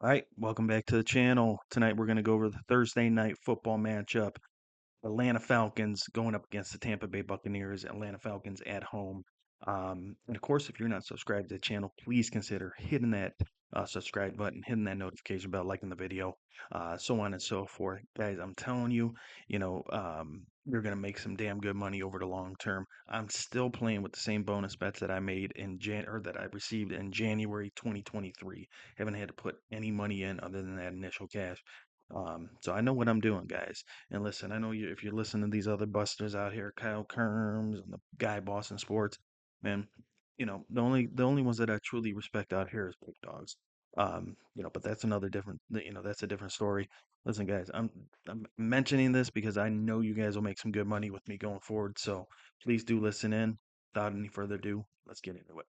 All right, welcome back to the channel. Tonight we're going to go over the Thursday night football matchup. Atlanta Falcons going up against the Tampa Bay Buccaneers. Atlanta Falcons at home. And of course, if you're not subscribed to the channel, please consider hitting that subscribe button, hitting that notification bell, liking the video, so on and so forth. Guys, I'm telling you, you're going to make some damn good money over the long term. I'm still playing with the same bonus bets that I made in or that I received in January 2023. Haven't had to put any money in other than that initial cash. So I know what I'm doing, guys. And listen, I know you if you're listening to these other busters out here, Kyle Kerms and the guy Boston Sports, man, the only ones that I truly respect out here is big dogs. But that's another different that's a different story. Listen, guys, I'm mentioning this because I know you guys will make some good money with me going forward. So please do listen in. Without any further ado, let's get into it.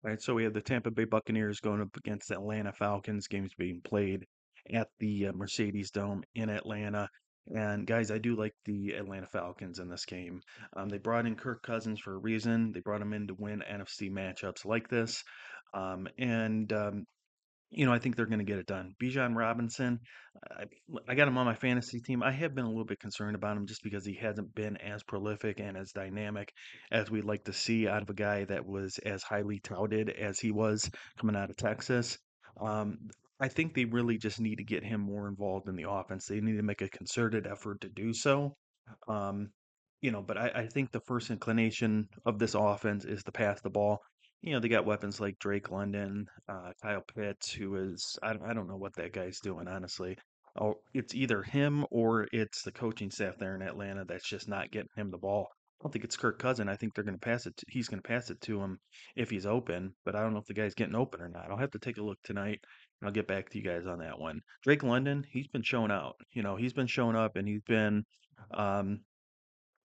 All right, so we have the Tampa Bay Buccaneers going up against the Atlanta Falcons. Games being played at the Mercedes Dome in Atlanta. And guys, I do like the Atlanta Falcons in this game. They brought in Kirk Cousins for a reason. They brought him in to win NFC matchups like this. And I think they're going to get it done. Bijan Robinson, I, I got him on my fantasy team. I have been a little bit concerned about him just because he hasn't been as prolific and as dynamic as we'd like to see out of a guy that was as highly touted as he was coming out of Texas. Um, I think they really just need to get him more involved in the offense. They need to make a concerted effort to do so. Um, but I think the first inclination of this offense is to pass the ball. They got weapons like Drake London, Kyle Pitts, who is I don't know what that guy's doing, honestly. Oh, it's either him or it's the coaching staff there in Atlanta that's just not getting him the ball. I don't think it's Kirk Cousin. I think they're going to pass it. He's going to pass it to him if he's open, but I don't know if the guy's getting open or not. I'll have to take a look tonight, and I'll get back to you guys on that one. Drake London, he's been showing out. He's been showing up, and he's been um,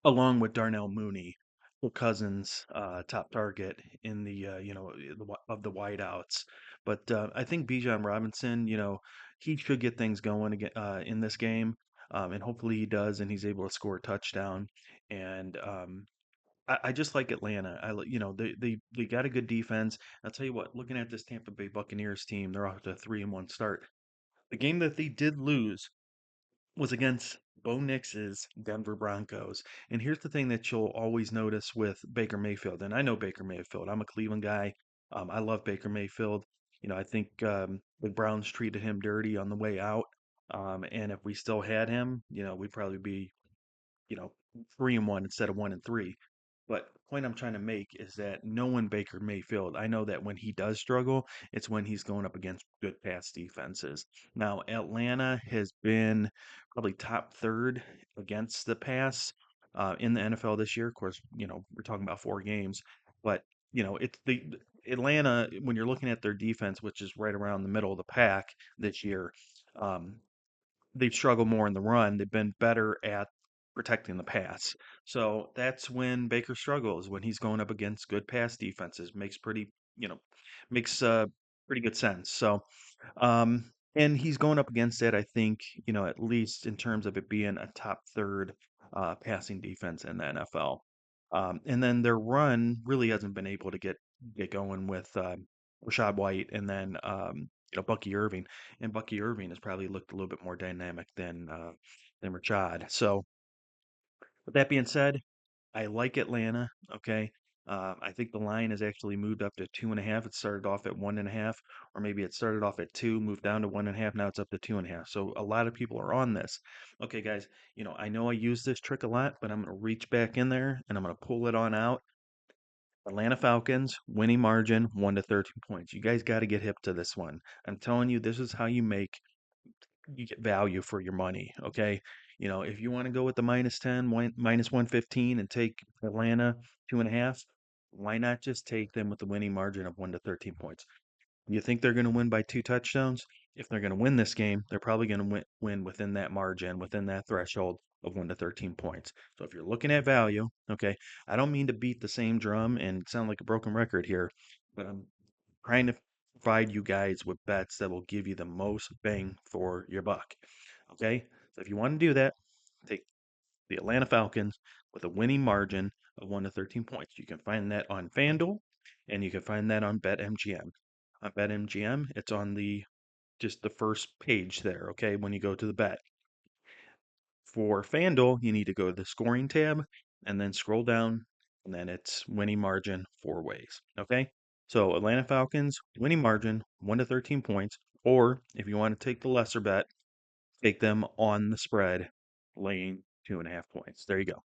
along with Darnell Mooney, Kirk Cousins' top target in of the wideouts. But I think Bijan Robinson, he should get things going again in this game, and hopefully he does, and he's able to score a touchdown. And I just like Atlanta. They got a good defense. I'll tell you what, looking at this Tampa Bay Buccaneers team, they're off to a 3-1 start. The game that they did lose was against Bo Nix's Denver Broncos. And here's the thing that you'll always notice with Baker Mayfield. And I know Baker Mayfield. I'm a Cleveland guy. I love Baker Mayfield. I think the Browns treated him dirty on the way out. And if we still had him, we'd probably be you know, 3-1 instead of 1-3. But the point I'm trying to make is that knowing Baker Mayfield, I know that when he does struggle, it's when he's going up against good pass defenses. Now, Atlanta has been probably top third against the pass in the NFL this year. Of course, we're talking about 4 games, but it's the Atlanta when you're looking at their defense, which is right around the middle of the pack this year. Um, they've struggled more in the run. They've been better at protecting the pass. So that's when Baker struggles, when he's going up against good pass defenses. Makes pretty good sense. So, and he's going up against it, I think, at least in terms of it being a top third passing defense in the NFL. And then their run really hasn't been able to get going with Rashad White and then Bucky Irving, and Bucky Irving has probably looked a little bit more dynamic than Rashad. So with that being said, I like Atlanta. Okay. I think the line has actually moved up to 2.5. It started off at 1.5, or maybe it started off at 2, moved down to 1.5. Now it's up to 2.5. So a lot of people are on this. Okay, guys, I know I use this trick a lot, but I'm going to reach back in there and I'm going to pull it on out. Atlanta Falcons, winning margin 1 to 13 points. You guys got to get hip to this one. I'm telling you, this is how you get value for your money. Okay. If you want to go with the minus 10, minus 115 and take Atlanta 2.5, why not just take them with the winning margin of 1 to 13 points? You think they're going to win by 2 touchdowns? If they're going to win this game, they're probably going to win within that margin, within that threshold of 1 to 13 points. So if you're looking at value, okay, I don't mean to beat the same drum and sound like a broken record here, but I'm trying to provide you guys with bets that will give you the most bang for your buck. Okay, so if you want to do that, take the Atlanta Falcons with a winning margin of 1 to 13 points. You can find that on FanDuel. and you can find that on BetMGM. On BetMGM, it's on the just the first page there, okay, when you go to the bet. For FanDuel, you need to go to the scoring tab and then scroll down, and then it's winning margin four ways. Okay. So Atlanta Falcons, winning margin 1 to 13 points. Or if you want to take the lesser bet, take them on the spread, laying 2.5 points. There you go. All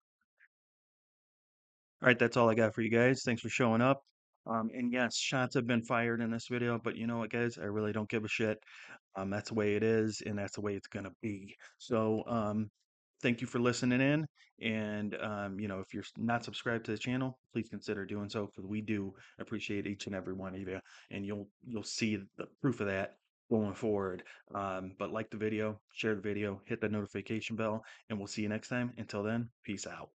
right, that's all I got for you guys. Thanks for showing up. And yes, shots have been fired in this video, but you know what, guys? I really don't give a shit. That's the way it is, and that's the way it's gonna be. So, thank you for listening in. And if you're not subscribed to the channel, please consider doing so because we do appreciate each and every one of you, and you'll see the proof of that going forward. But like the video, share the video, hit the notification bell, and we'll see you next time. Until then, peace out.